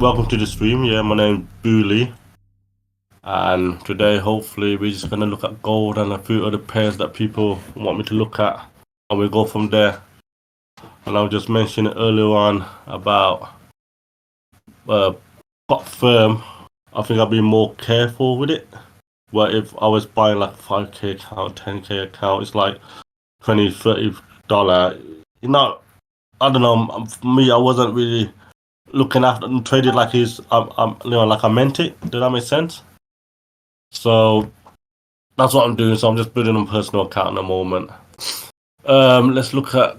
welcome to the stream. Yeah, my name's Booley, and today hopefully we're just gonna look at gold and a few other pairs that people want me to look at, and we'll go from there. And I was just mentioning earlier on about pot firm. I think I'll be more careful with it. Where if I was buying like 5k account, 10k account, it's like 20, $30. I don't know. For me, I wasn't really looking after and traded like like I meant it. Did that make sense? So that's what I'm doing. So I'm just building a personal account at the moment. Let's look at.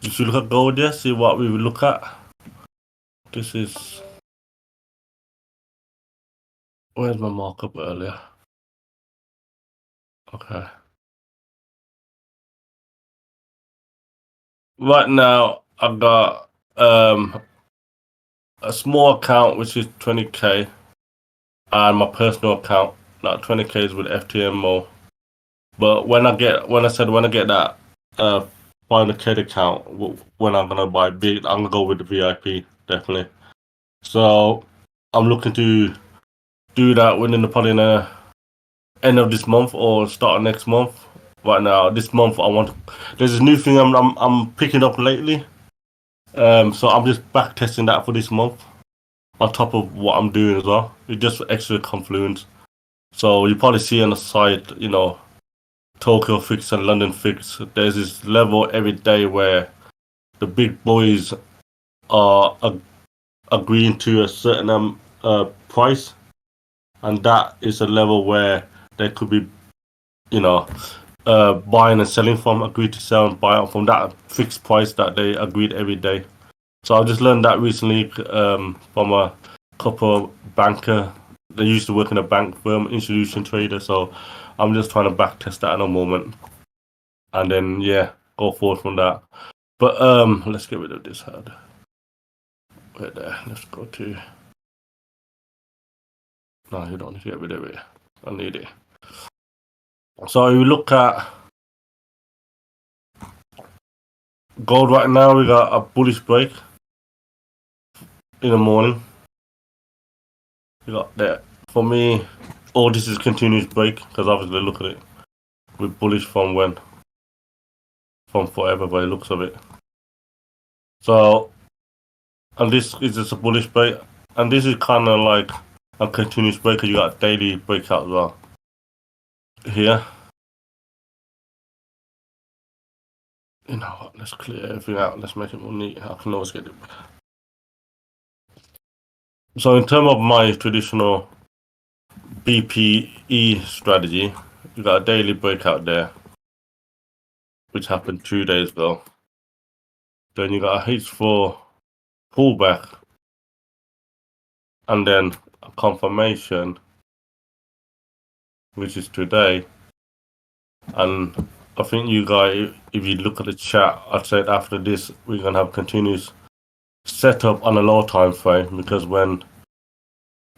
If you look at gold, yeah, see what we will look at. This is. Where's my markup earlier? Okay. Right now, I've got a small account which is 20k, and my personal account like 20k is with FTMO. But when I get that 500k account, when I'm gonna buy big, I'm gonna go with the VIP definitely. So I'm looking to do that within the probably in the end of this month or start of next month. Right now, this month I want. There's a new thing I'm picking up lately. So I'm just back testing that for this month on top of what I'm doing as well. It's just extra confluence. So you probably see on the side, Tokyo fix and London fix. There's this level every day where the big boys are agreeing to a certain price, and that is a level where they could be, you know, buying and selling from, agreed to sell and buy out from that fixed price that they agreed every day. So I just learned that recently from a couple banker. They used to work in a bank firm, institution trader. So I'm just trying to back test that at the moment, and then yeah, go forward from that. But let's get rid of this head. Right there. Let's go to. No, you don't need to get rid of it. I need it. So you look at gold right now. We got a bullish break in the morning. We got that. For me, all this is continuous break because obviously look at it. We're bullish from when? From forever by the looks of it. So, and this is just a bullish break. And this is kind of like a continuous break because you got daily breakout as well. Here. You know what? Let's clear everything out. Let's make it more neat. I can always get it. So in terms of my traditional BPE strategy, you got a daily breakout there, which happened 2 days ago. Then you got a H4 pullback, and then a confirmation, which is today. And I think you guys, if you look at the chat, I said after this we're gonna have continuous setup on a low time frame because when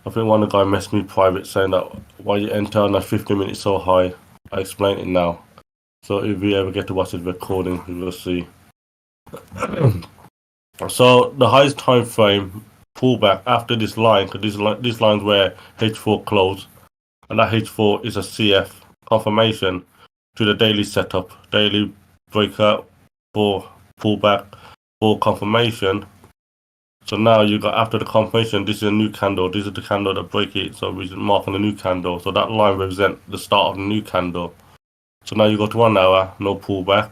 I think one of the guy messaged me private saying that why you enter on a 50 minutes so high. I explained it now. So if we ever get to watch the recording, we will see. So the highest time frame pullback after this line, because this line's where H4 closed, and that H4 is a CF confirmation to the daily setup, daily breakout for pullback for confirmation. So now you got after the confirmation, this is a new candle. This is the candle that break it. So we're marking a new candle. So that line represents the start of the new candle. So now you go to 1 hour, no pullback.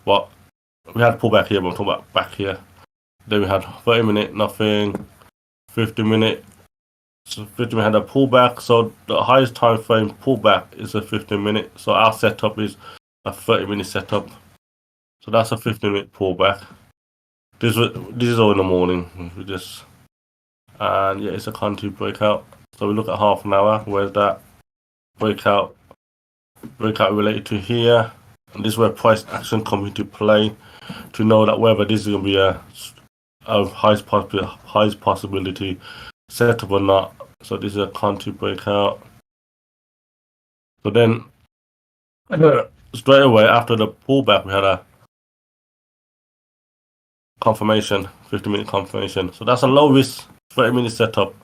But we had pullback here, but I'm talking about back here. Then we had 30 minute, nothing. 50 minute. So 50 minute had a pullback. So the highest time frame pullback is a 15 minute. So our setup is a 30-minute setup. So that's a 15-minute pullback. This is all in the morning. We just and yeah, it's a country breakout. So we look at half an hour. Where's that breakout? Breakout related to here, and this is where price action comes into play to know that whether this is going to be a highest possibility setup or not. So this is a country breakout. So then straight away after the pullback, we had a confirmation, 50-minute confirmation. So that's a low risk 30-minute setup.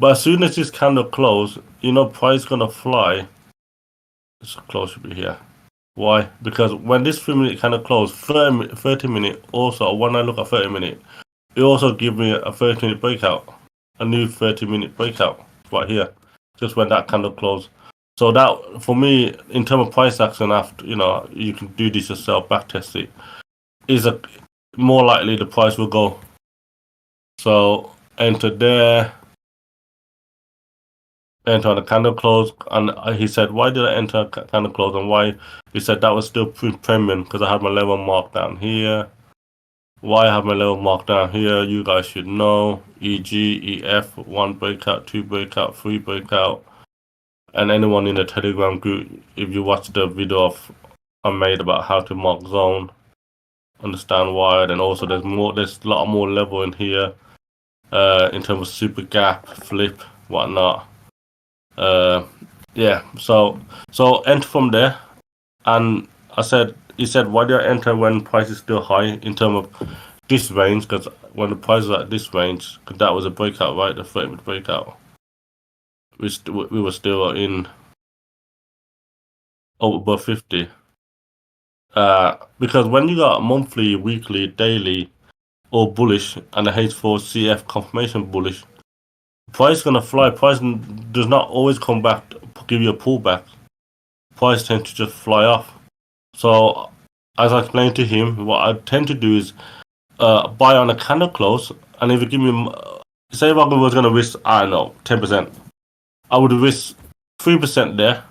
But as soon as this candle close, price gonna fly. This close should be here. Why? Because when this 3-minute candle close, 30-minute also, when I look at 30-minute, it also give me a 30-minute breakout, a new 30-minute breakout right here, just when that candle close. So that, for me, in terms of price action, after you can do this yourself, back test it. Is a more likely the price will go. So enter there, enter on the candle close, and he said, why did I enter candle close, and why? He said that was still premium because I had my level marked down here. Why I have my level marked down here, you guys should know. EG, EF, 1 breakout, 2 breakout, 3 breakout. And anyone in the Telegram group, if you watch the video I made about how to mark zone, understand why. Then also there's a lot more level in here, in terms of super gap, flip, whatnot. Yeah, so enter from there. And he said, why do I enter when price is still high in terms of this range? Because when the price is at this range, because that was a breakout, right? The 30-minute breakout. We were still in above 50. Because when you got monthly, weekly, daily, or bullish, and the H4 CF confirmation bullish, price gonna fly. Price does not always come back, give you a pullback. Price tends to just fly off. So, as I explained to him, what I tend to do is buy on a candle close, and if you give me, say if I was gonna risk, I don't know, 10%, I would risk 3% there,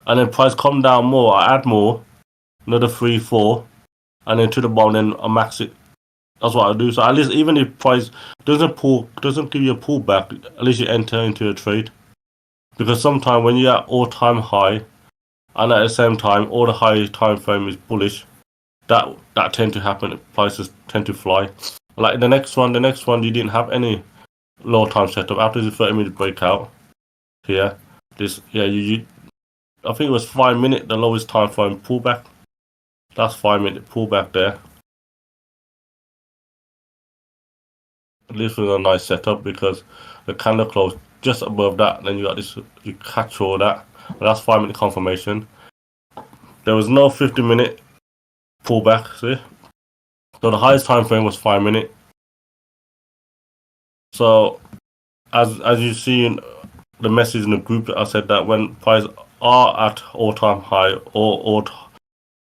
and then price come down more, I add more, another 3, 4, and then to the bottom, then I max it. That's what I do. So at least even if price doesn't give you a pullback, at least you enter into a trade. Because sometimes when you're at all-time high, and at the same time all the high time frame is bullish, that tend to happen. Prices tend to fly. Like the next one you didn't have any low time setup after the 30-minute breakout. Here, you I think it was 5 minute, the lowest time frame pullback. That's 5-minute pullback there. This was a nice setup because the candle closed just above that. Then you got this, you catch all that. That's 5-minute confirmation. There was no 50-minute pullback. See, so the highest time frame was 5-minute. So as you see in the message in the group, I said that when prices are at all-time high or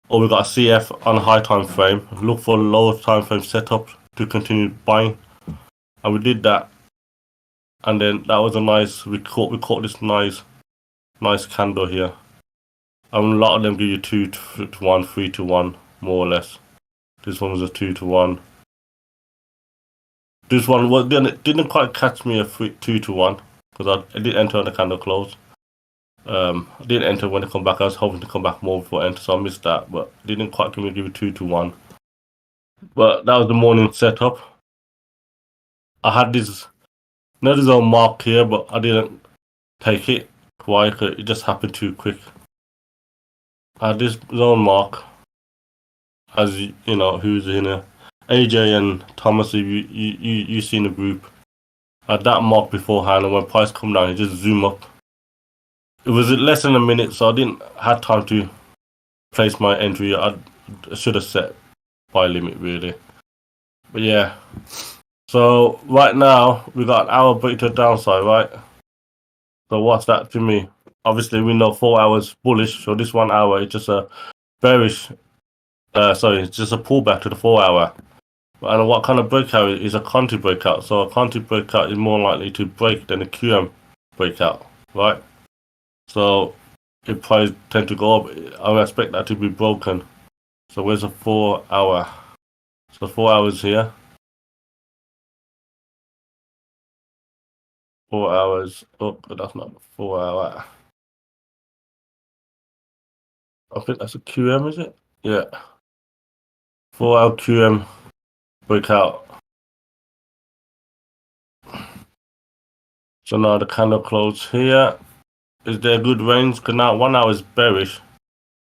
we got a CF on a high time frame, look for low time frame setup to continue buying. And we did that, and then that was a nice. We caught this nice candle here. And a lot of them give you 2 to 1, 3 to 1, more or less. This one was a 2 to 1. This one didn't quite catch me a 2 to 1 because I did enter on the candle close. I did enter when it come back. I was hoping to come back more before I enter, so I missed that. But didn't quite give me 2 to 1. But that was the morning setup. I had this own mark here, but I didn't take it. Why? It just happened too quick. I had this zone mark, as you know, who's in here. AJ and Thomas, if you seen the group. I had that mark beforehand, and when price come down, it just zoom up. It was less than a minute, so I didn't have time to place my entry. I should have set buy limit really. But yeah. So right now we got an hour break to the downside, right? So what's that to me? Obviously we know 4 hours bullish, so this 1 hour is just a bearish. It's just a pullback to the 4 hour. And what kind of breakout is a Conti breakout? So a Conti breakout is more likely to break than a QM breakout, right? So if price tend to go up, I would expect that to be broken. So where's the 4 hour? So 4 hours here. 4 hours. Oh, but that's not 4 hour. I think that's a QM, is it? Yeah. 4 hour QM breakout. So now the candle close here. Is there a good range? Because now 1 hour is bearish.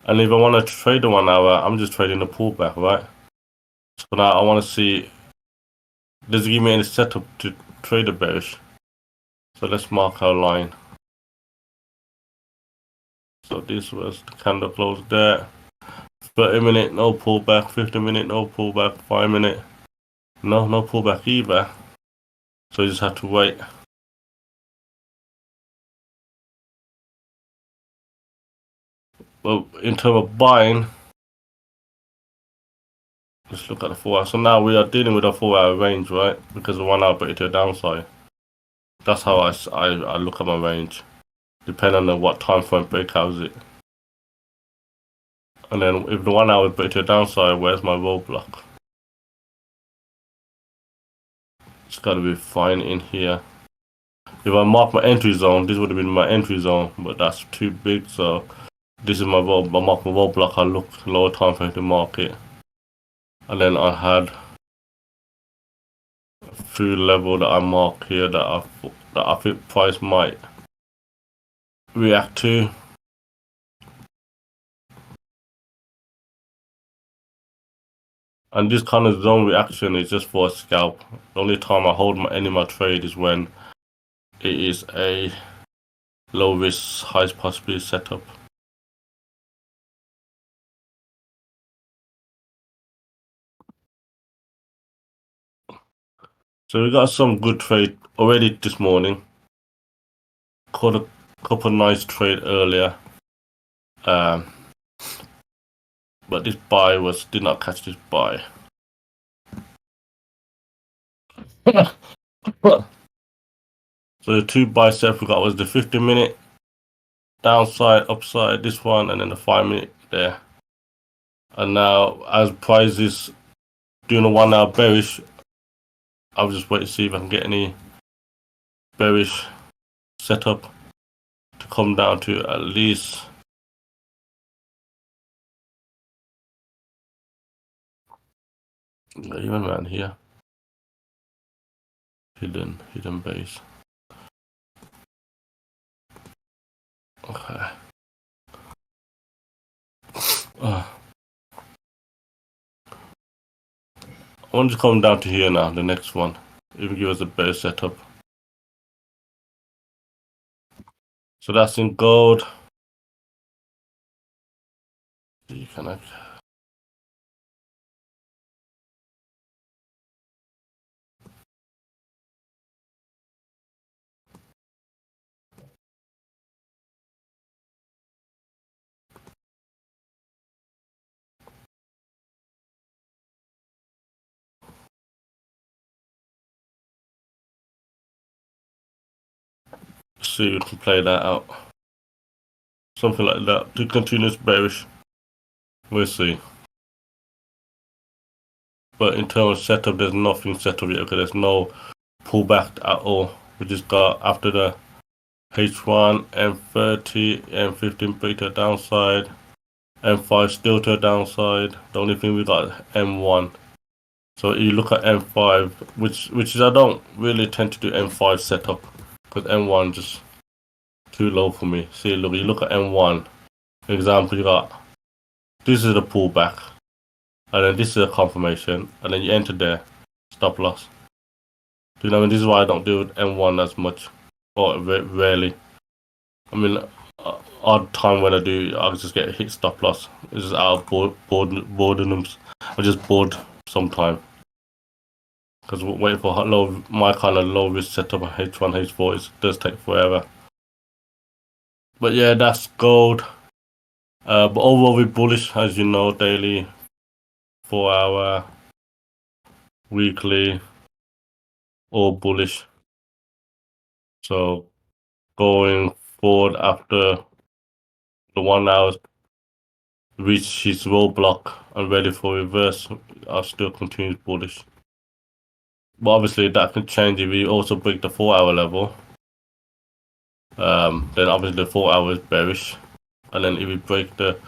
And if I want to trade the 1 hour, I'm just trading the pullback, right? So now I want to see, does it give me any setup to trade a bearish? So let's mark our line. So this was the candle close there. 30-minute, no pullback. 50-minute, no pullback. 5-minute, no pullback either. So you just have to wait. Well, in terms of buying, let's look at the 4 hour. So now we are dealing with a 4-hour range, right? Because the 1 hour put it to a downside. That's how I look at my range, depending on what time frame breakout is it. And then if the 1 hour put it to a downside, where's my roadblock? It's got to be fine in here. If I mark my entry zone, this would have been my entry zone, but that's too big, so this is my road. I mark my roadblock, I look lower time frame to mark it. And then I had a few level that I mark here that I think price might react to. And this kind of zone reaction is just for a scalp. The only time I hold any of my trade is when it is a low risk, high possibility setup. So we got some good trade already this morning. Caught a couple nice trade earlier. But this buy did not catch this buy. So the two buy sets we got was the 50-minute downside, upside, this one, and then the 5-minute there. And now as price is doing a 1 hour bearish, I'll just wait to see if I can get any bearish setup to come down to at least even around here. Hidden base. Okay. I want to come down to here now, the next one. Even give us a better setup. So that's in gold. You can see if we can play that out. Something like that. To continuous bearish. We'll see. But in terms of setup, there's nothing set up yet because there's no pullback at all. We just got after the H1, M30, M15 break to a downside, M5 still to a downside. The only thing we got M1. So you look at M5, which is I don't really tend to do M5 setup because M1 just too low for me. See, look, you look at M1. For example, you got this is the pullback, and then this is a confirmation, and then you enter there, stop loss. Do you know what I mean? This is why I don't do M1 as much, or rarely. I mean, odd time when I do, I just get a hit stop loss. It's just out of boredom. I'm just bored sometime. Because waiting for my kind of low risk setup on H1, H4 does take forever. But yeah, that's gold. But overall we're bullish, as you know, daily, 4 hour, weekly, all bullish. So going forward after the 1 hour reach his roadblock and ready for reverse, I'll still continue bullish. But obviously that can change if we also break the 4 hour level. Then obviously the 4 hours bearish. And then if we break the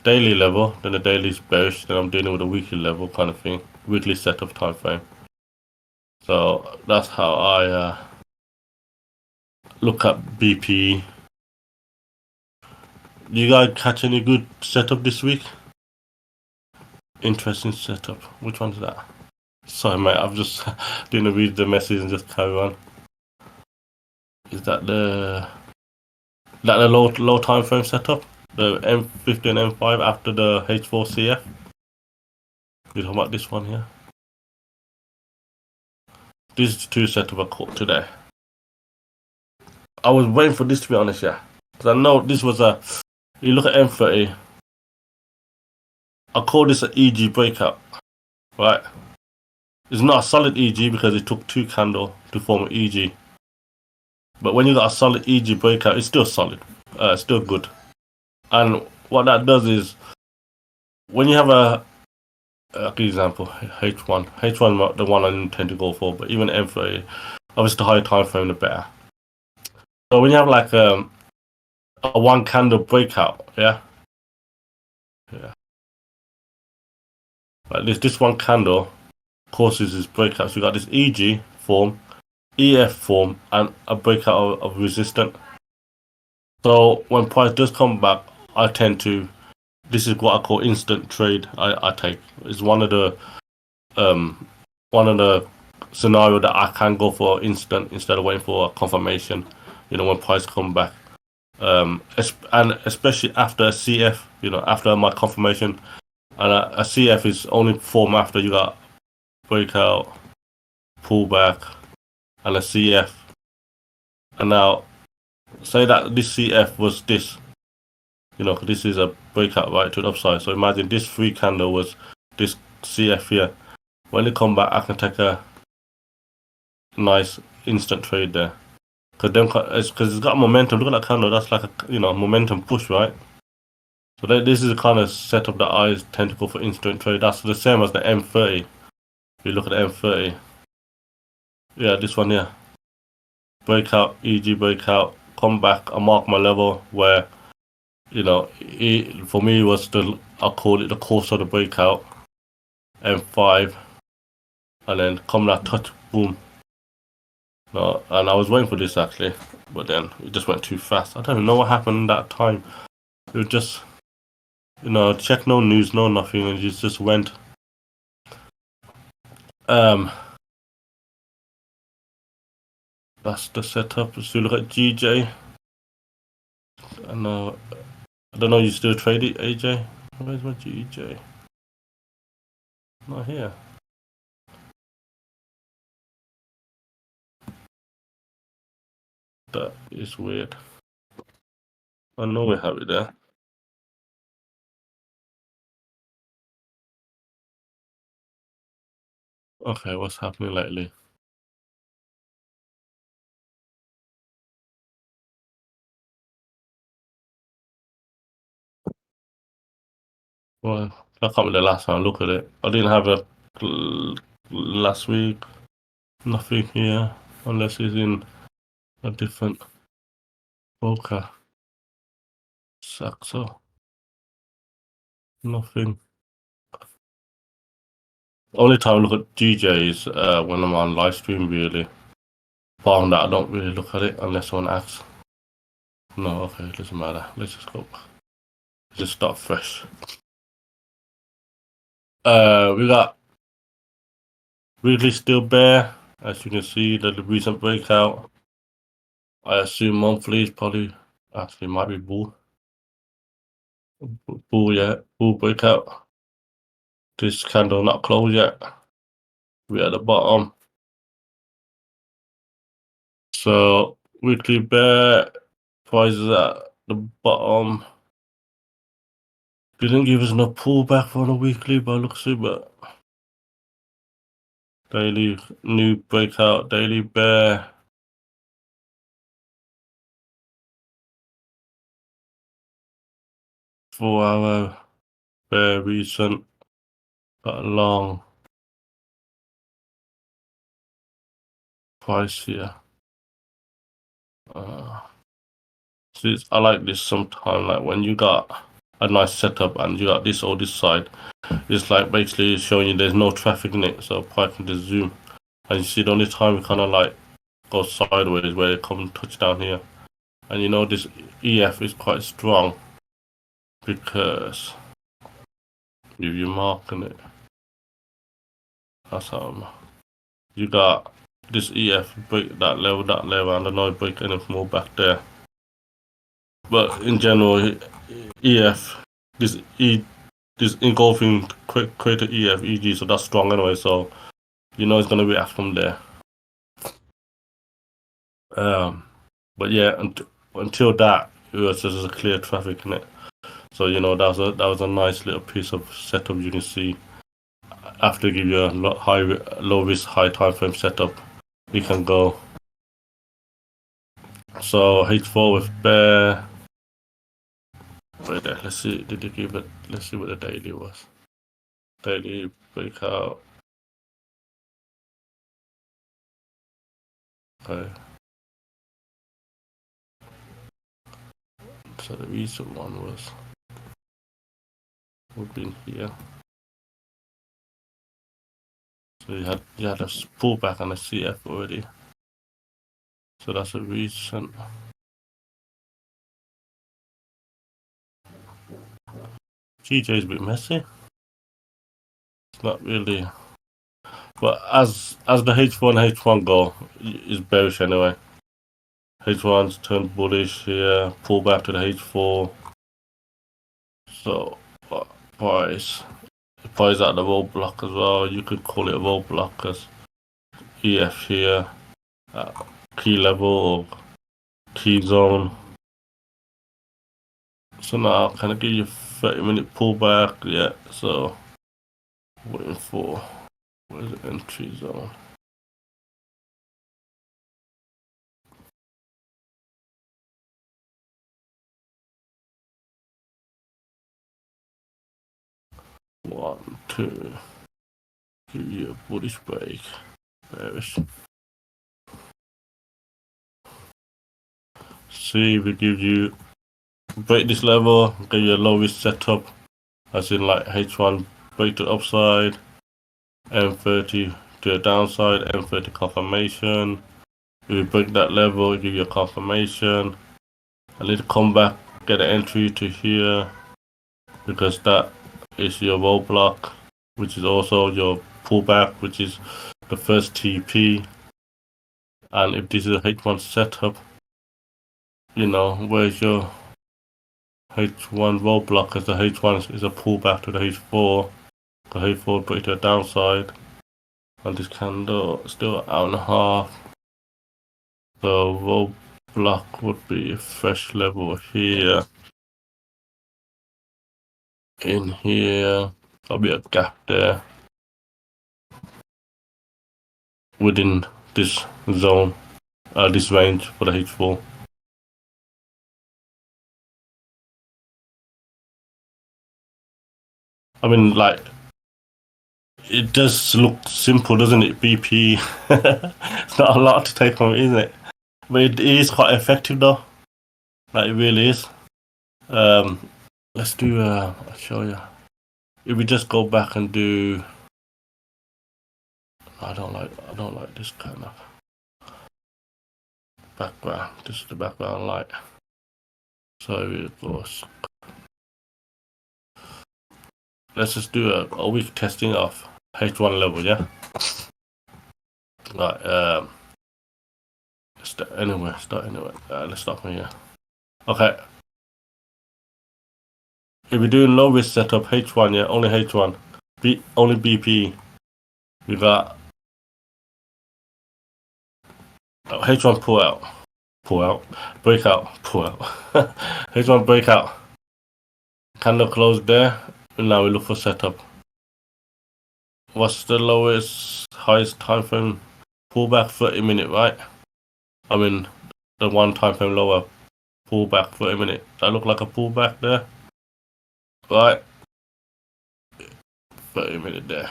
daily level, then the daily is bearish, then I'm dealing with a weekly level kind of thing. Weekly setup time frame. So that's how I look at BP. You guys catch any good setup this week? Interesting setup. Which one's that? Sorry, mate. I've just didn't read the message and just carry on. Is that the low time frame setup? The M50 and M5 after the H4CF? We're talking about this one here. This is the two setup I caught today. I was waiting for this to be honest, yeah. Because I know this was a. You look at M30. I call this an EG breakout, right? It's not a solid EG because it took two candle to form an EG. But when you got a solid EG breakout, it's still solid. It's still good. And what that does is when you have a good example, H1, the one I intend to go for, but even M30, obviously the higher time frame, the better. So when you have like a one candle breakout, yeah, like this one candle causes this breakout. So you got this EG form, EF form, and a breakout of resistance. So when price does come back, I tend to. This is what I call instant trade. I take. It's um one of the scenario that I can go for instant instead of waiting for a confirmation. You know when price come back. And especially after a CF. You know after my confirmation, and a CF is only formed after you got breakout, pullback, and a CF. And now say that this CF was this. You know, this is a breakout right to the upside. So imagine this free candle was this CF here. When they come back, I can take a nice instant trade there. Because it's got momentum. Look at that candle. That's like a momentum push, right? So this is the kind of setup that I tend to go for instant trade. That's the same as the M30. If you look at the M30, yeah, this one here, breakout, EG breakout, come back. I mark my level where for me was I call it the course of the breakout. M5, and then come that touch, boom. No, and I was waiting for this actually, but then it just went too fast. I don't even know what happened that time. It was just, check no news, no nothing, and it just went. Um, that's the setup. So you look at GJ. I don't know. You still trade it, AJ? Where's my GJ? Not here. That is weird. I know we have it there. Okay, what's happening lately? Well, I can't remember the last time I look at it. I didn't have it last week. Nothing here, unless it's in a different broker. Saxo. Nothing. Only time I look at GJ is when I'm on live stream, really. Apart from that, I don't really look at it unless someone asks. No, okay, it doesn't matter. Let's just go. Just start fresh. We got Ridley still bare. As you can see, the recent breakout. I assume monthly is probably actually might be bull. Bull, yeah, bull breakout. This candle not closed yet. We're at the bottom. So weekly bear prices at the bottom. Didn't give us enough pullback for the weekly by looks of it, but daily new breakout, daily bear. 4 hour bear recent, got a long price here. See, I like this sometimes, like when you got a nice setup and you got this or this side, it's like basically showing you there's no traffic in it, so I can just zoom. And you see the only time we kind of like go sideways where it come touch down here. And this EF is quite strong because If you're marking it, that's how you got this EF break that level, and I know break anything more back there. But in general, EF, this E, this engulfing crater EF, EG, so that's strong anyway, so you know it's gonna react from there. Um, but yeah, until that, it was just a clear traffic in it. So you know that was a nice little piece of setup. You can see after give you a low risk, high time frame setup, you can go. So H4 with bear. Wait there. Let's see. Did you give it? Let's see what the daily was. Daily breakout. Okay. So the recent one would be in here. So you had a pullback on the CF already. So that's a recent. GJ is a bit messy. It's not really. But as the H4 and H1 go, is bearish anyway. H1's turned bullish here, pull back to the H4. So price at the roadblock as well. You could call it a roadblock because EF here, key level or key zone. So now can I give you 30-minute pullback? Yeah. So waiting for where's the entry zone? One, two. Give you a bullish break. Bearish. See if it gives you break this level, give you a low risk setup, as in like H1 break to upside, M30 to the downside, M30 confirmation. If you break that level, give you a confirmation. I need to come back, get an entry to here, because that is your roadblock, which is also your pullback, which is the first TP. And if this is a H1 setup, you know, where's your H1 roadblock? As the H1 is a pullback to the H4. The H4 break to the downside. And this candle still an hour and a half. The roadblock would be a fresh level here. In here, there'll be a gap there within this zone, this range for the H4. I mean, like, it does look simple, doesn't it? BP. It's not a lot to take from it, isn't it? But it is quite effective, though. Like, it really is. Let's do. I'll show you. If we just go back and do. I don't like this kind of background. This is the background light. So it goes. Let's just do a week testing of H1 level, yeah? Right, start anywhere. Let's start from here. Okay. If we're doing low risk setup, H1, yeah, only H1. Only BP. We got H1 pull out. Breakout, pull out. H1 breakout. Candle closed there. And now we look for setup. What's the lowest, highest time frame pullback? 30-minute, right? I mean, the one time frame lower pullback 30-minute. That look like a pullback there, right? 30-minute there.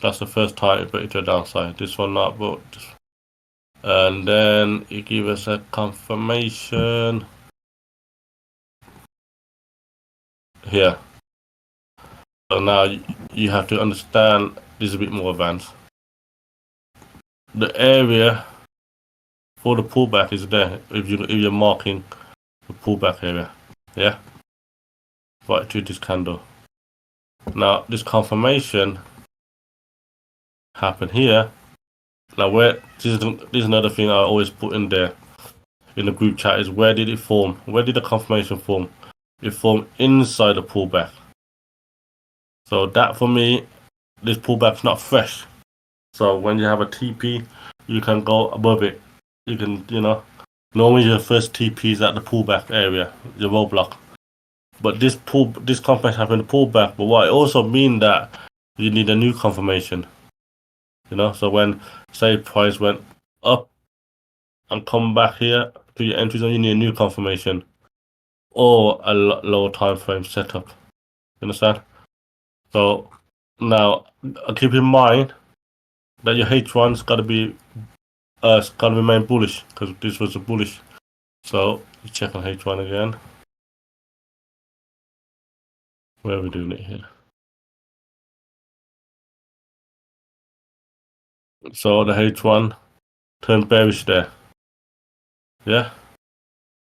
That's the first time it break to the downside. This one not, but and then it give us a confirmation here. So now you have to understand this is a bit more advanced. The area for the pullback is there if you're marking the pullback area, yeah, right to this candle. Now this confirmation happened here. Now where this is another thing I always put in there in the group chat is where did it form? Where did the confirmation form? It formed inside the pullback. So that for me, this pullback's not fresh. So when you have a TP, you can go above it. You can, normally your first TP is at the pullback area, your roadblock. But this confirmation happened to pullback. But what it also means that you need a new confirmation. So when say price went up and come back here to your entry zone, you need a new confirmation or a lower time frame setup. You understand? So now keep in mind that your H1's got to remain bullish because this was a bullish. So you check on H1 again. Where are we doing it here? So the H1 turned bearish there. Yeah.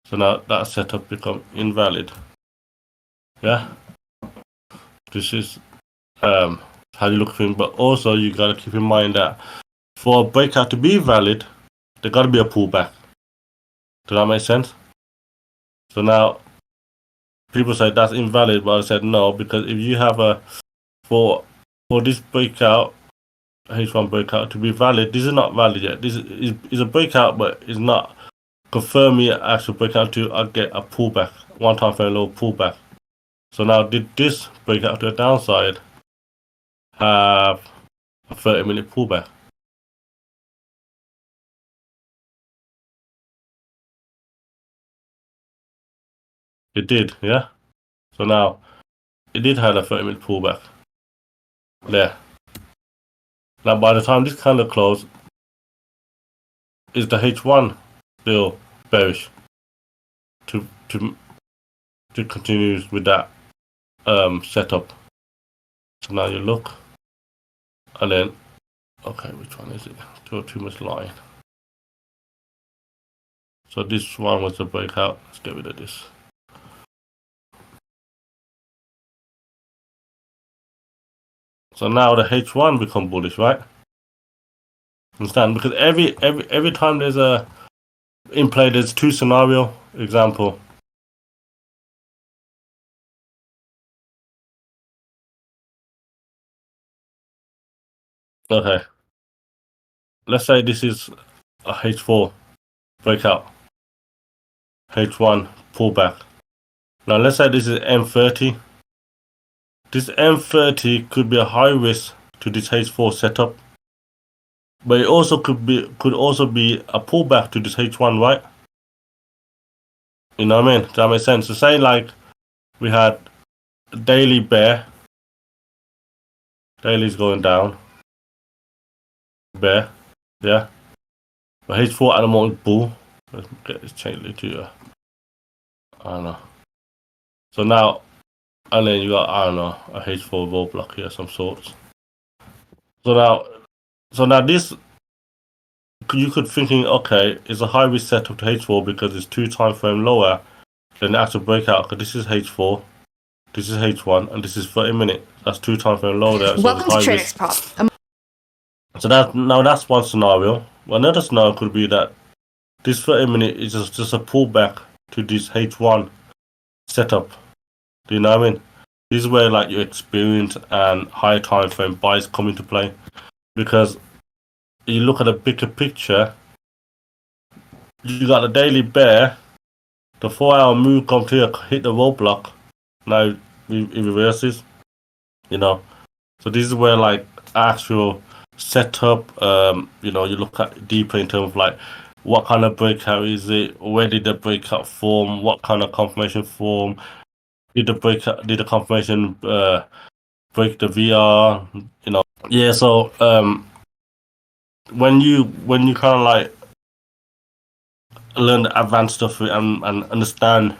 So now that setup become invalid. Yeah. This is how you look for it, but also you gotta keep in mind that for a breakout to be valid, there gotta be a pullback. Does that make sense? So now people say that's invalid, but I said no, because if you have for this breakout, H1 breakout to be valid, this is not valid yet. This is a breakout, but it's not confirming an actual breakout to get a pullback, one time frame low pullback. So now did this breakout to the downside have a 30-minute pullback? It did, yeah. So now it did have a 30-minute pullback there. Now by the time this candle closed, is the H1 still bearish to continue with that setup? So now you look, and then okay, which one is it? Too much line. So this one was a breakout. Let's get rid of this. So now the H1 become bullish, right? Understand? Because every time there's a in play, there's two scenario. Example. Okay. Let's say this is a H4 breakout. H1 pullback. Now let's say this is M30. This M30 could be a high risk to this H4 setup. But it also could also be a pullback to this H1, right? You know what I mean? Does that make sense? So say like we had a daily bear. Daily's going down. Bear. Yeah. But H4 at the moment bull. Let's get this changed to I don't know. So now and then you got I don't know, a H4 roadblock here of some sorts. So now this you could thinking, okay, it's a high risk setup to H4 because it's 2 time frame lower than the actual breakout. Because this is H4, this is H1, and this is 30-minute. That's 2 time frame lower there. So welcome to Traders Prop. So that's one scenario. Another scenario could be that this 30-minute is just a pullback to this H1 setup. Do you know what I mean? This is where like your experience and high time frame buys come into play, because you look at the bigger picture. You got the daily bear, the 4-hour move comes here, hit the roadblock. Now it reverses, So this is where like actual setup. You look at deeper in terms of like what kind of breakout is it? Where did the breakout form? What kind of confirmation form? Did the confirmation break the VR? Yeah. So when you kind of like learn the advanced stuff and understand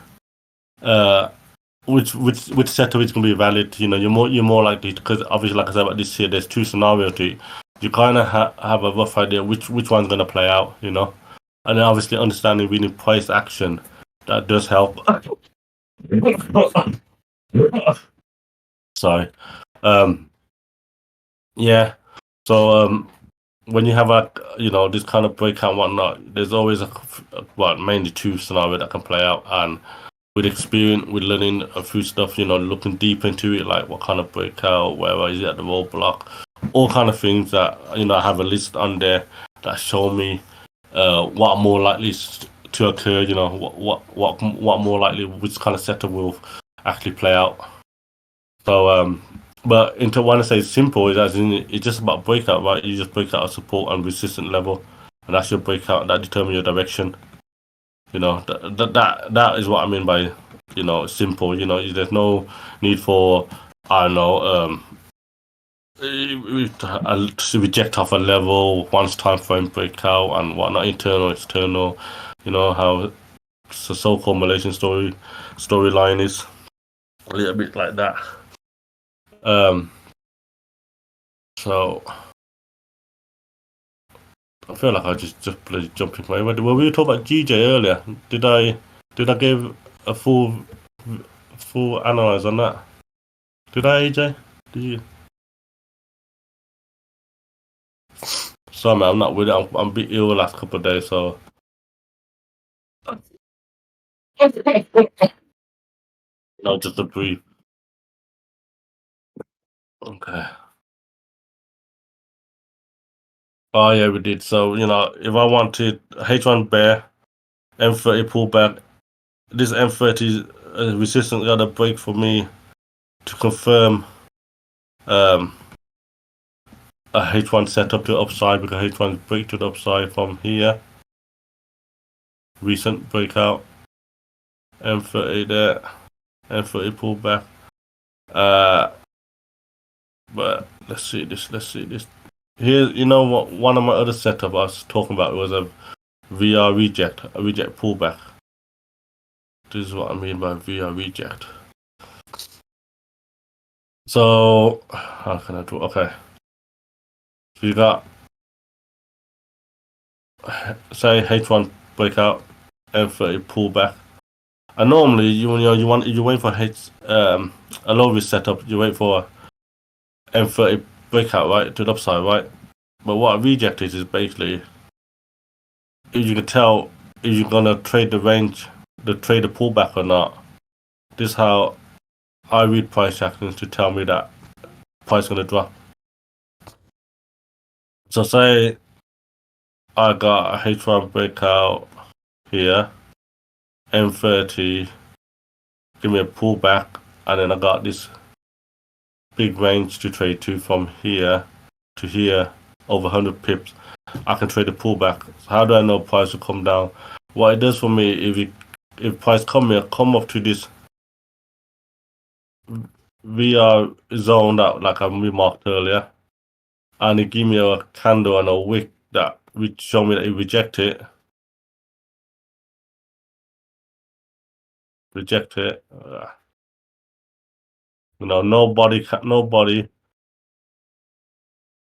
which setup is going to be valid, you're more likely, because obviously, like I said about this here, there's 2 scenarios to it. You kind of have a rough idea which one's going to play out, and then obviously understanding really price action, that does help. Sorry. Um, yeah. So when you have this kind of breakout and whatnot, there's always well, mainly two scenarios that can play out, and with experience, with learning a few stuff, looking deep into it, like what kind of breakout, wherever is it at the roadblock, all kind of things that I have a list on there that show me what more likely to occur. What more likely, which kind of setup will actually play out. So but into when I say simple, is as in it's just about breakout, right? You just break out a support and resistance level, and that's your breakout that determine your direction. That is what I mean by simple. There's no need for I don't know to reject off a level once time frame breakout and whatnot, internal, external. How the so-called Malaysian storyline is a little bit like that. Um, so I feel like I just bloody jumping my way. Well, we were talking about GJ earlier. Did I give a full analyze on that? Did I, AJ? Did you? Sorry, man, I'm not with it. I'm a bit ill the last couple of days, so just a brief. Okay. Oh yeah, we did. So if I wanted H1 bear, M30 pullback, this M30 resistance got a break for me to confirm um a H1 setup to upside because H1 break to the upside from here. Recent breakout, M30 there, M30 pullback. Uh, but let's see this. Let's see this. Here, you know what? One of my other setup I was talking about was a VR reject, a reject pullback. This is what I mean by VR reject. So, how can I do? Okay, so you got say H1 breakout, M30 pullback. And normally, you wait for a low risk setup. You wait for M30 breakout, right, to the upside, right. But what a reject is basically if you can tell if you're gonna trade the range, trade the pullback or not. This is how I read price actions to tell me that price gonna drop. So say I got a H1 breakout here, M30, give me a pullback, and then I got this big range to trade to from here to here, over 100 pips. I can trade a pullback. So how do I know price will come down? What it does for me, if price come up to this VR zone that like I remarked earlier, and it give me a candle and a wick that would show me that it reject it. Nobody.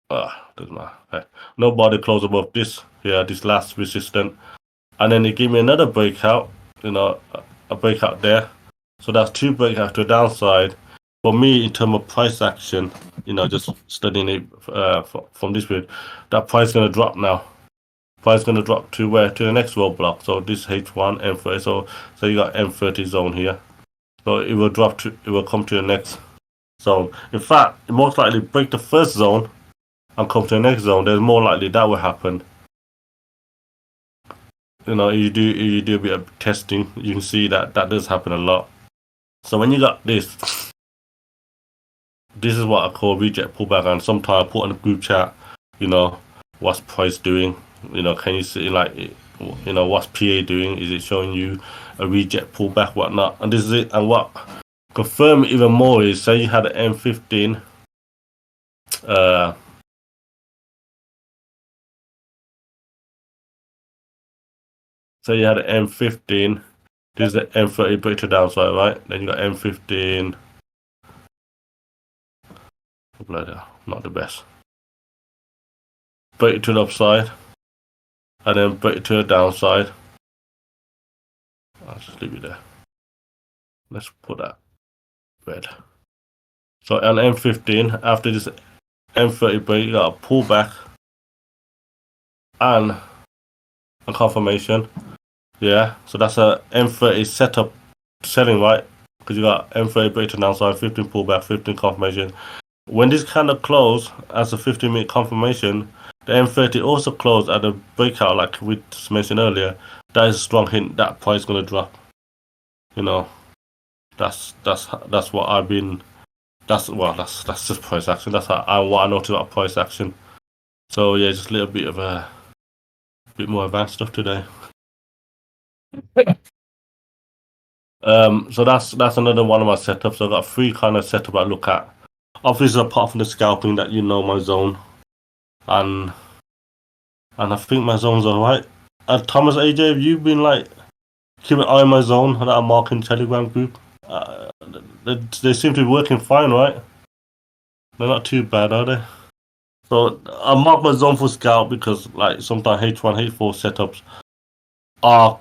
Doesn't matter. Okay. Nobody close above this here, this last resistance, and then it give me another breakout. A breakout there. So that's two breakouts to the downside. For me, in terms of price action, just studying it from this period, that price gonna drop now. Price gonna drop to where? To the next roadblock. So this H1 M30. So you got M30 zone here. So it will it will come to the next zone. In fact, it most likely break the first zone and come to the next zone. There's more likely that will happen. You do a bit of testing, you can see that does happen a lot. So when you got this is what I call reject pullback, and sometimes I put in a group chat, you know, what's price doing? Can you see like, what's PA doing? Is it showing you a reject pullback, whatnot? And this is it. And what confirm even more is say you had an M15, uh, say you had an M15. This is the M30 break to downside, right? Then you got M15. Bloody hell, not the best. Break it to the upside, and then break it to the downside. I'll just leave it there. Let's put that red. So on M15, after this M30 break, you got a pullback and a confirmation. Yeah, so that's a M30 setup selling, right? Because you got M30 break to downside, 15 pullback, 15 confirmation. When this kind of close as a 15-minute confirmation, the M30 also closed at a breakout, like we just mentioned earlier. That is a strong hint that price is gonna drop. You know, that's what I've been. That's just price action. That's what I noticed about price action. So yeah, just a little bit of a bit more advanced stuff today. So that's another one of my setups. So I've got three kind of setup I look at. Obviously, apart from the scalping, that you know my zone, and I think my zone's alright. Thomas, AJ, have you been like keeping an eye on my zone that I'm marking Telegram group? They seem to be working fine, right? They're not too bad, are they? So I mark my zone for scalp because like sometimes H1, H4 setups are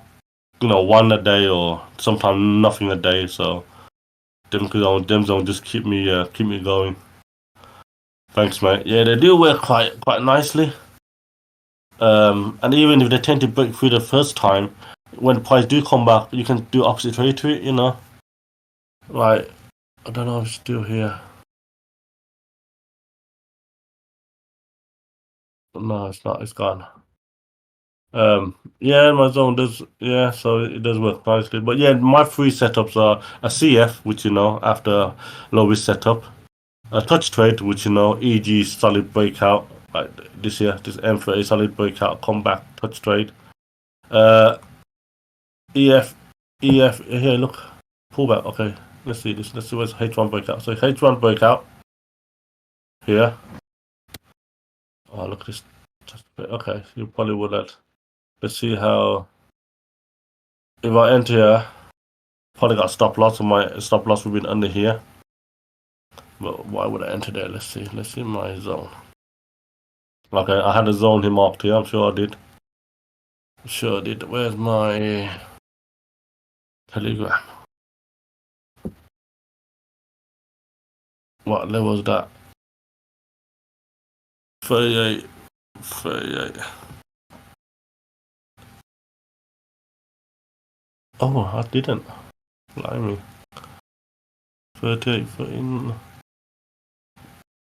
one a day or sometimes nothing a day. So them zone just keep me going. Thanks, mate. Yeah, they do work quite nicely. And even if they tend to break through the first time, when the price do come back, you can do opposite trade to it. Like I don't know if it's still here. No, it's not. It's gone. Yeah, my zone does. Yeah, so it does work nicely. But yeah, my three setups are a CF, which after low risk setup, a touch trade, which e.g. solid breakout like this year, this M30 solid breakout, comeback touch trade. Uh, EF, EF. Here, look, pullback. Okay, let's see this. Let's see where's H1 breakout. So H1 breakout here. Oh, look at this. Okay, you probably would that. Let's see how. If I enter here, probably got stop loss, and my stop loss would be under here. But why would I enter there? Let's see. Let's see my zone. Okay, I had a zone here marked here. I'm sure I did. Sure I did. Where's my Telegram? What level is that? 38. 38. Oh, I didn't. Lie me. 38, 13.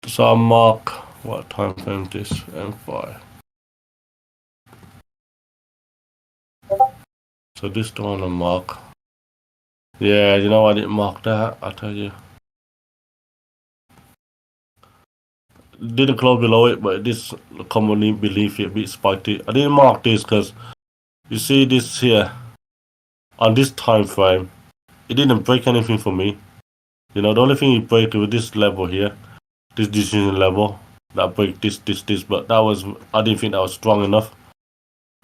So I mark what time frame this M5. So this the one I mark. Yeah, I didn't mark that. I tell you. Didn't close below it, but this commonly believe it bit spiked it. I didn't mark this because you see this here on this time frame, it didn't break anything for me. The only thing it break with this level here, this decision level, that break this, but I didn't think that was strong enough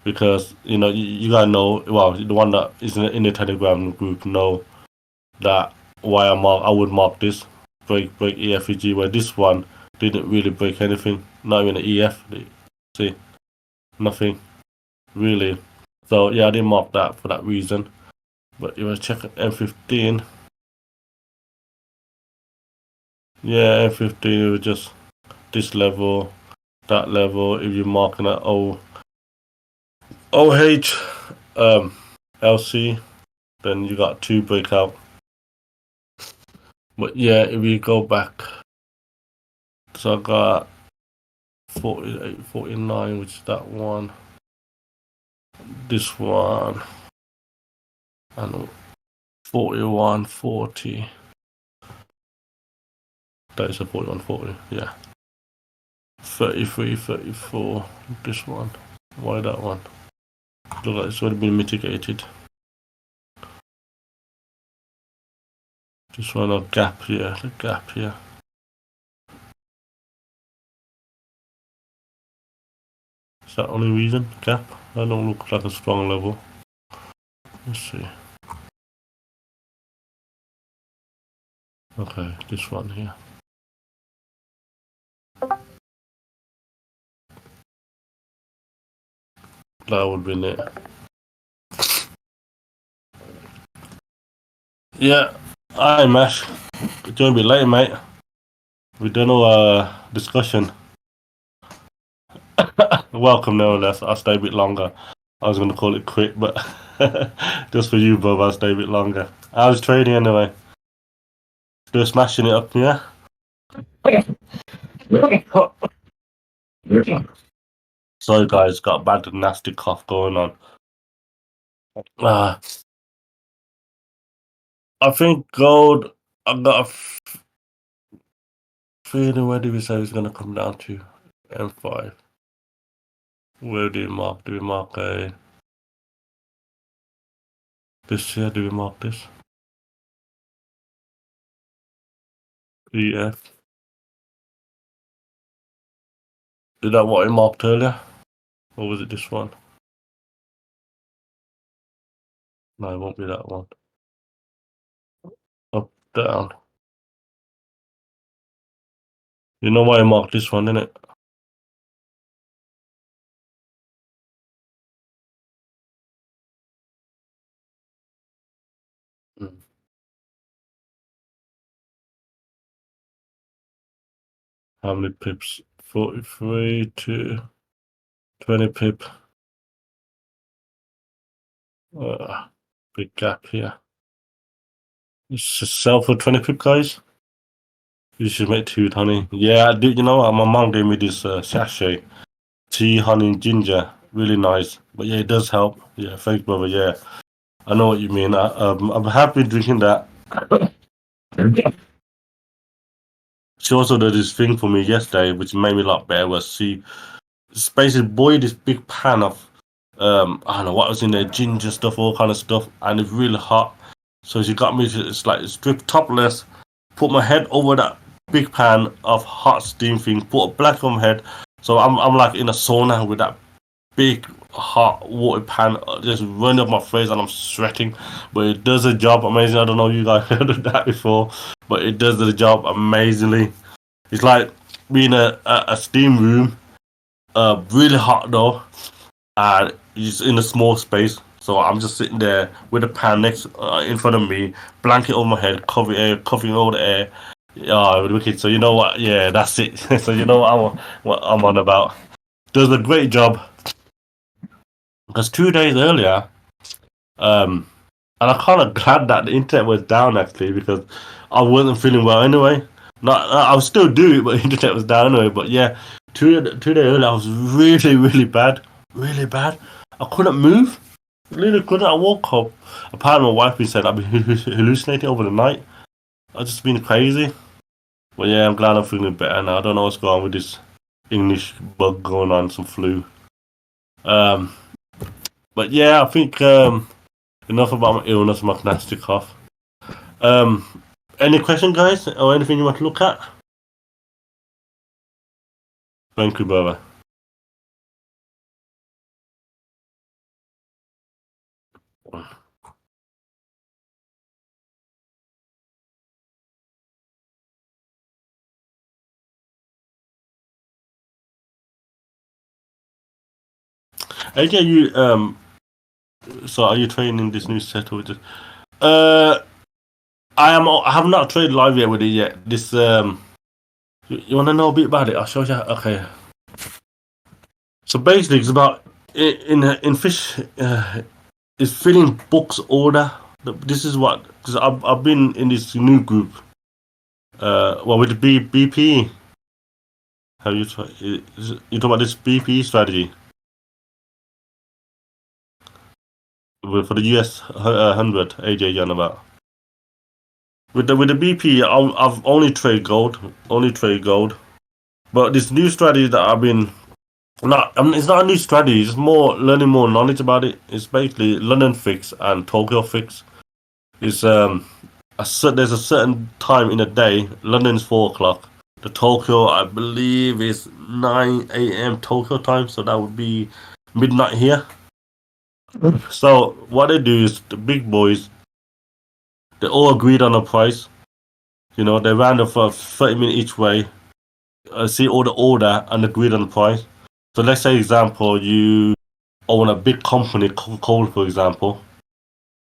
because you gotta know. Well, the one that is in the Telegram group know that why I would mark this break EFG, where this one didn't really break anything, not even the EF. See, nothing really. So yeah, I didn't mark that for that reason. But if I check M15, yeah, M15 it was just this level, that level. If you're marking at OH, LC, then you got two breakout. But yeah, if you go back, so I got 48, 49, which is that one, this one, and 41, 40. That is a 41, 40, yeah. 33, 34, this one. Why that one? Look like it's already been mitigated. This one, a gap here, the gap here. Is that the only reason? Gap? That don't look like a strong level. Let's see. Okay, this one here. That would be it. Yeah, aye, Mash. It's gonna be late, mate. We done our discussion. Welcome, nevertheless. I'll stay a bit longer. I was going to call it quick, but just for you, Bob, I'll stay a bit longer. I was trading anyway. Still smashing it up, yeah? Sorry, guys, got a bad, nasty cough going on. I think gold, I've got a feeling where do we say it's going to come down to? M5. Where do we mark? Do we mark this here? Do we mark this? EF. Is that what I marked earlier? Or was it this one? No, it won't be that one. Up, down. You know why I marked this one, innit? Mm. How many pips? 43 to 20 pip. Big gap here. It's a sell for 20 pip, guys. You should make two, honey. Yeah, I do. You know what? My mom gave me this sachet. Tea, honey, and ginger. Really nice. But yeah, it does help. Yeah, thanks, brother. Yeah, I know what you mean. I'm happy drinking that. She also did this thing for me yesterday, which made me a lot better. Was she basically boiled this big pan of I don't know what was in there, ginger stuff, all kind of stuff, and it's really hot. So she got me to it's like strip topless, put my head over that big pan of hot steam thing, put a blanket on my head. So I'm like in a sauna with that big hot water pan just running up my face and I'm sweating. But it does the job amazing. I don't know if you guys heard of that before, but it does the job amazingly. It's like being a steam room, really hot though, and it's in a small space. So I'm just sitting there with a pan next in front of me, blanket over my head, covering all the air. Yeah, wicked. So you know what? Yeah, that's it. So you know what I'm on about. Does a great job because 2 days earlier, um, and I'm kind of glad that the internet was down actually because I wasn't feeling well anyway. Not, I would still do it, but the internet was down anyway. But yeah, 2 days earlier, I was really bad, really bad. I couldn't move, really couldn't. I woke up. Apparently, my wife been saying I've been hallucinating over the night. I've just been crazy. But yeah, I'm glad I'm feeling better now. I don't know what's going on with this English bug going on, some flu. Um, but yeah, I think enough about my illness, my nasty cough. Um, any question, guys, or anything you want to look at? Thank you, brother. AJ, you so are you training this new set with it? Uh, I have not traded live yet with it yet. This you want to know a bit about it? I'll show you. Okay. So basically, it's about in fish. It's filling books order. This is what because I've been in this new group. Well, with the BP. Have you tried? You talk about this BP strategy for the US 100? AJ, you on about? With the BP, I've only trade gold, But this new strategy that I've been not, I mean, it's not a new strategy. It's more learning more knowledge about it. It's basically London fix and Tokyo fix. It's there's a certain time in the day. London's 4 o'clock. The Tokyo, I believe, is 9 a.m. Tokyo time. So that would be midnight here. So what they do is the big boys, they all agreed on a price. You know, they ran it for 30 minutes each way. See all the order and agreed on the price. So let's say, example, you own a big company, Coca-Cola, for example,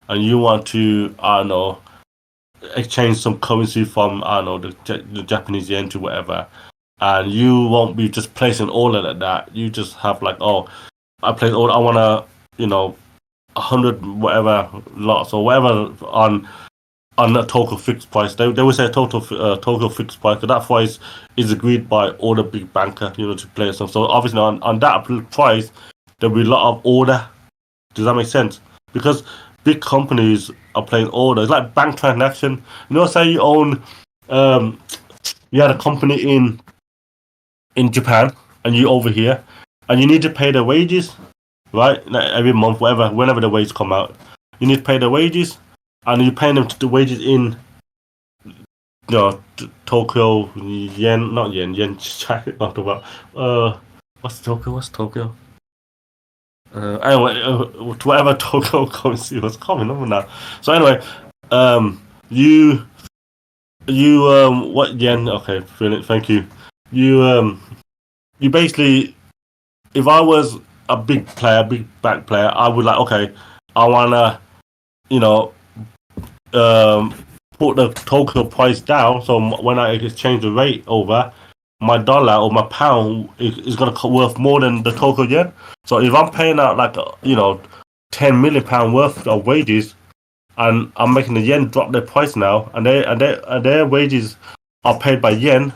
and you want to, I don't know, exchange some currency from, I don't know, the Japanese yen to whatever, and you won't be just placing order like that. You just have like, oh, I place order. I want to, you know, 100 whatever lots or whatever on a total fixed price. They would say total fixed price. So that price is agreed by all the big banker, you know, to place them. So obviously on that price, there'll be a lot of order. Does that make sense? Because big companies are playing order. It's like bank transaction. You know, say you own, um, you had a company in Japan and you over here, and you need to pay their wages, right? Like every month, whatever, whenever the wages come out, you need to pay their wages, and you're paying them the wages in, you know, Tokyo yen, not yen, China, not about, what's Tokyo? What's Tokyo? Anyway, whatever Tokyo currency was coming over now. So anyway, um, you what yen? Okay, brilliant, thank you. You you basically, if I was a big player, big back player, I would like, okay, I wanna, you know, um, put the Tokyo price down. So when I exchange the rate over, my dollar or my pound is going to worth more than the Tokyo yen. So if I'm paying out like, you know, £10 million worth of wages, and I'm making the yen drop their price now, and their wages are paid by yen,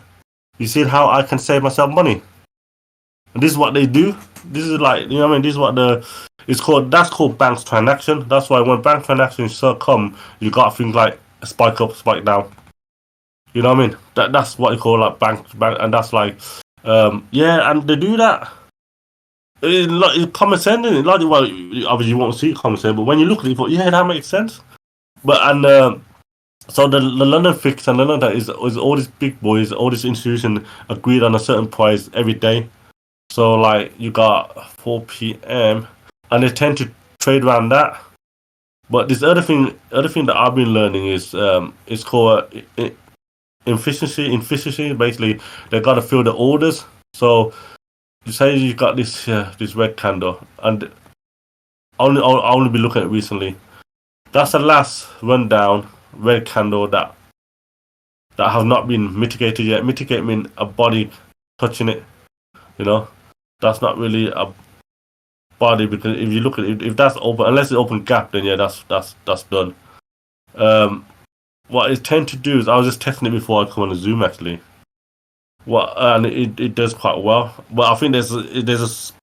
you see how I can save myself money. And this is what they do. This is like, you know what I mean? This is what that's called banks transaction. That's why when bank transactions come, you got things like spike up, spike down. You know what I mean? That's what you call like bank, and that's like, yeah, and they do that. It's common sense, isn't it? Like, well, obviously you won't see it common sense, but when you look at it, you thought, yeah, that makes sense. But and so the London fix and the London is all these big boys, all these institutions agreed on a certain price every day. So like you got 4 p.m. and they tend to trade around that. But this other thing that I've been learning is it's called efficiency. Efficiency, basically, they got to fill the orders. So you say you got this red candle, and I'll only be looking at it recently. That's the last rundown red candle that have not been mitigated yet. Mitigate mean a body touching it. You know, that's not really a body, because if you look at it, if that's open, unless it's open gap, then yeah, that's done. Um, what it tend to do is I was just testing it before I come on the Zoom actually. What and it does quite well, but I think there's a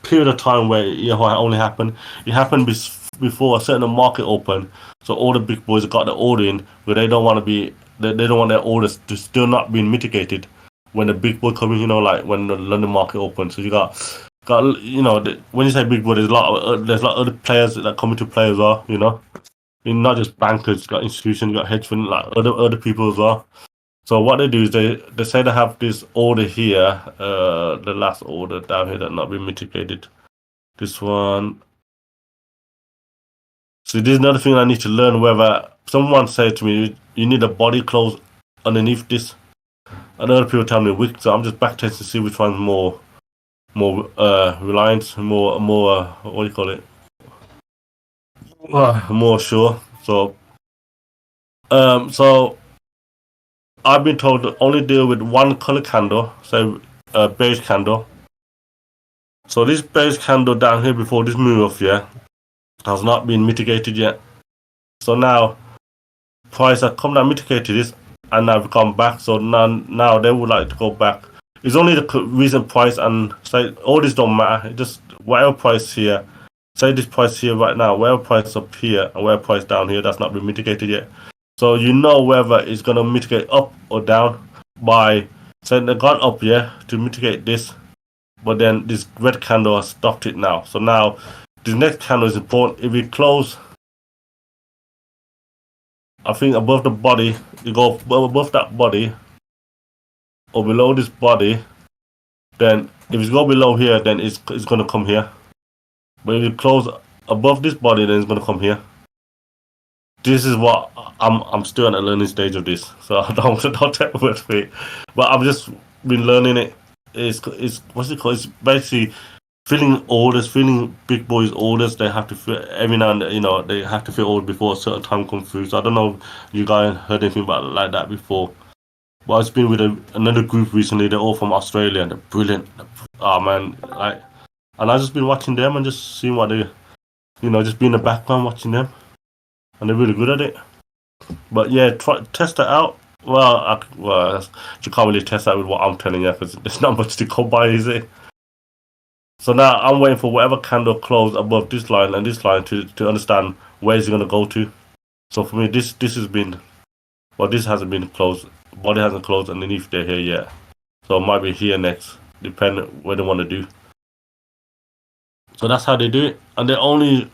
period of time where, you know, it only happened. It happened before a certain market open, so all the big boys got the order in, but they don't want to be they don't want their orders to still not being mitigated when the big boy coming. You know, like when the London market opens. So you got you know, when you say big boy, there's a lot of other players that come into play as well. You know, and not just bankers, you got institutions, you got hedge fund, like other people as well. So what they do is they say they have this order here, the last order down here that not been mitigated. This one. So this is another thing I need to learn. Whether someone said to me, you need a body close underneath this, and other people tell me wick. So I'm just backtesting to see which one's more reliant, more what do you call it? More sure. So I've been told to only deal with one color candle, so a beige candle. So this beige candle down here before this move, yeah, has not been mitigated yet. So now price have come down, mitigated this, and now have come back. So now they would like to go back. It's only the recent price, and say all this don't matter. Just whatever price here, say this price here right now, whatever price up here and whatever price down here, that's not been mitigated yet. So you know whether it's gonna mitigate up or down by saying they got up, yeah, to mitigate this, but then this red candle has stopped it now. So now this next candle is important. If we close, I think above the body, you go above that body or below this body, then if it's go below here, then it's gonna come here. But if you close above this body, then it's gonna come here. This is what I'm still at a learning stage of this, so I don't take a word for it. But I've just been learning it. It's what's it called? It's basically filling orders, filling big boys orders. They have to fill every now and then, they have to fill orders before a certain time comes through. So I don't know if you guys heard anything about it like that before. But I've been with another group recently. They're all from Australia and they're brilliant. Oh man, like, and I've just been watching them and just seeing what they, just be in the background watching them, and they're really good at it. But yeah, try test it out. Well, you can't really test that with what I'm telling you because there's not much to go by, is it? So now I'm waiting for whatever candle close above this line and this line to understand where it's going to go to. So for me, this has been, well, this hasn't been closed. Body hasn't closed underneath there here yet. So it might be here next, depending what they want to do. So that's how they do it, and they only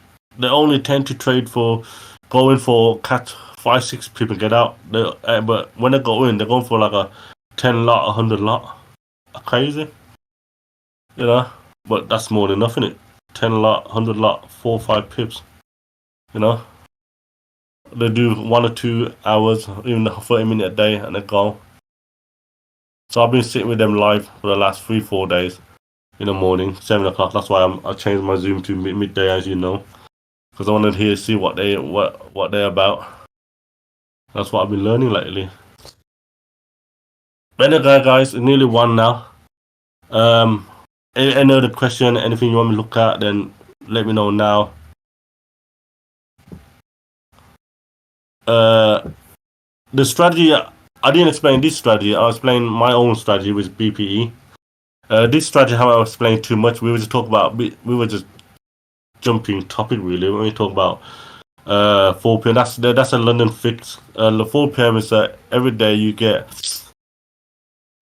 tend to trade for going for catch 5 6 people get out. But when they go in, they're going for like a 10 lot, 100 lot, crazy, you know. But that's more than enough, innit? 10 lot, 100 lot, 4 or 5 pips, you know. They do 1 or 2 hours, even 30 minutes a day, and they go. So I've been sitting with them live for the last 3 4 days in the morning, 7 o'clock. That's why I changed my Zoom to midday, as you know, because I wanted to hear see what they're about. That's what I've been learning lately. But anyway, guys, it's nearly one now. Any other question, anything you want me to look at, then let me know now. The strategy, I didn't explain this strategy. I explained my own strategy with BPE. This strategy, how I explained too much. We were just talking about. We were just jumping topic really when we talk about 4 p.m. That's a London fix. The 4 p.m. is every day you get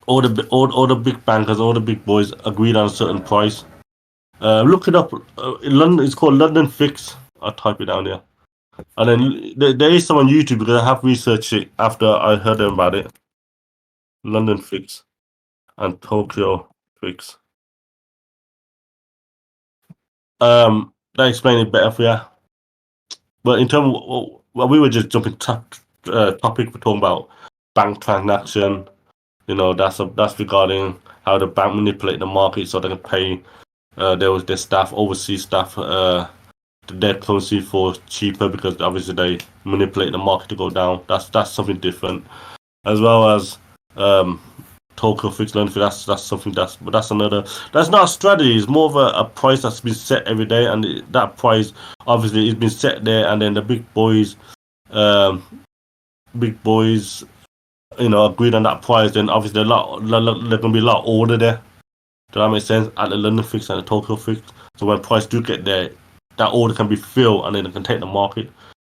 all the big bankers, all the big boys agreed on a certain price. Look it up. In London, it's called London Fix. I'll type it down here. And then there is some on YouTube because I have researched it after I heard about it. London Fix and Tokyo Fix. That explain it better for you. But in terms of, well, we were just jumping topic. We're talking about bank transaction. That's regarding how the bank manipulate the market so they can pay their staff, overseas staff, their currency for cheaper because obviously they manipulate the market to go down. That's something different, as well as Tokyo fixed loan fee. That's something but that's another. That's not a strategy. It's more of a price that's been set every day, and that price obviously has been set there, and then the um, big boys agreed on that price, then obviously there's gonna be a lot order there. Does that make sense? At the London fix and the Tokyo fix. So when price do get there, that order can be filled and then it can take the market.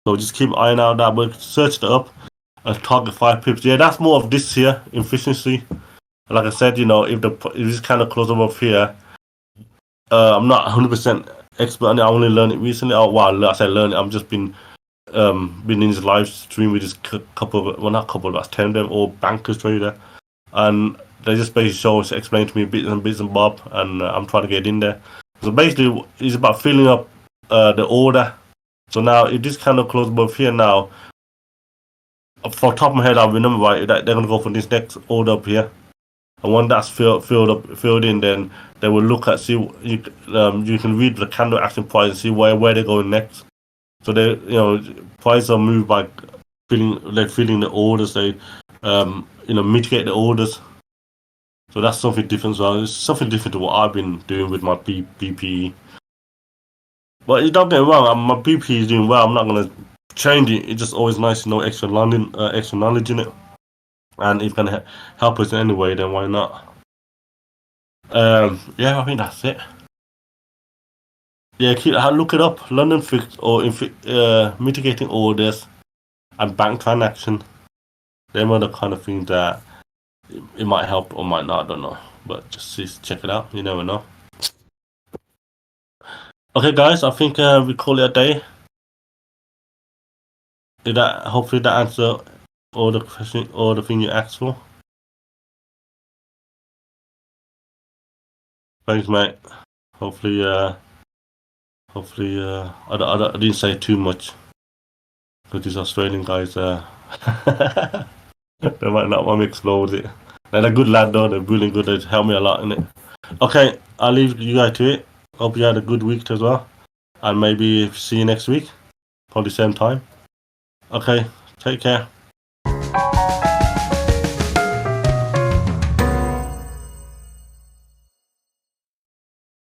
So just keep eyeing out that. But search it up. Target 5 pips. Yeah, that's more of this here efficiency. Like I said, if this kind of close up here, I'm not 100% expert on it. I only learned it recently. Oh wow, I said learn it. I've just been in this live stream with this couple of, well not couple, about 10 of them, all bankers trader, and they just basically explain to me bits and bob, and I'm trying to get in there. So basically, it's about filling up the order. So now, if this kind of close above here now, for top of my head, I remember right that they're gonna go for this next order up here, and when that's filled in, then they will look at see you can read the candle action price and see where they're going next. So they, prices are moved by filling the orders. They, mitigate the orders. So that's something different as well. It's something different to what I've been doing with my BPE. But don't get me wrong, my BPE is doing well. I'm not gonna change it. It's just always nice to know extra knowledge in it, and if it can help us in any way, then why not? Yeah, I think that's it. Yeah, look it up. London fix or mitigating orders and bank transaction. Them are the kind of things that it might help or might not. I don't know, but just check it out. You never know. Okay, guys, I think we call it a day. Hopefully that answer all the question or the thing you asked for. Thanks, mate. Hopefully, I didn't say too much because these Australian guys, they might not want me to explode it. They're a good lad though. They're really good. They help me a lot in it. Okay, I'll leave you guys to it. Hope you had a good week as well. And maybe see you next week. Probably same time. Okay, take care.